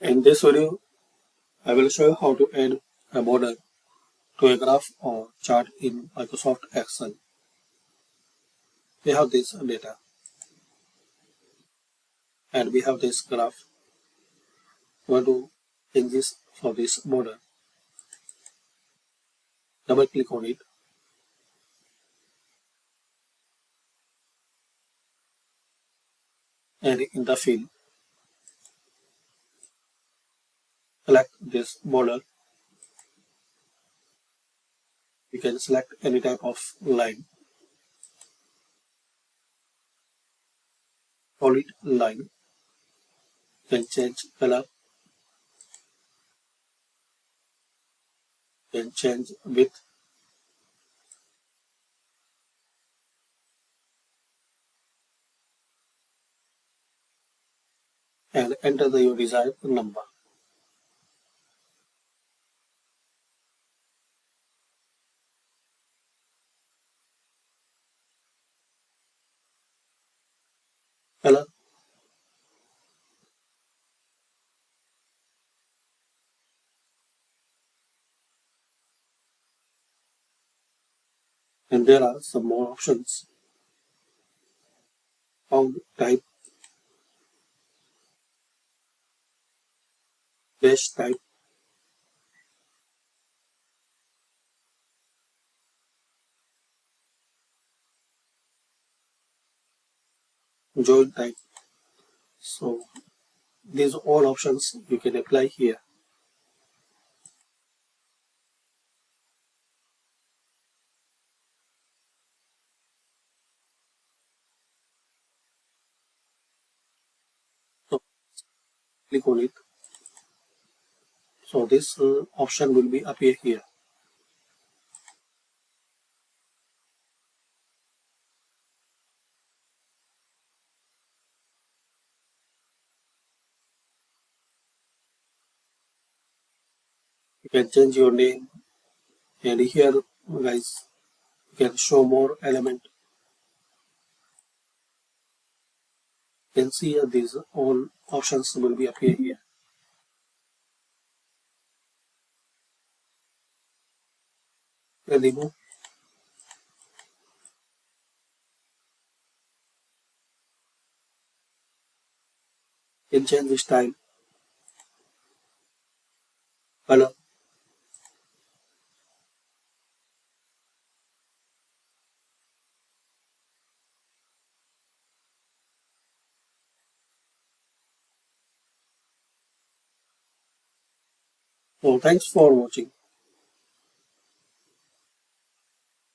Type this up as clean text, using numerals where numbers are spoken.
In this video, I will show you how to add a border to a graph or chart in Microsoft Excel. We have this data and we have this graph. We want to change this for this border. Double click on it and in the field, select this border. You can select any type of line. Solid line. You can change color. You can change width. And enter your desired number. Color. And there are some more options. Font type, dash type, join type. So these are all options you can apply here. So click on it. So this option will be appear here. You can change your name, and here guys you can show more element. You can see these all options will be appear here. And remove. You can change the style, color. So thanks for watching.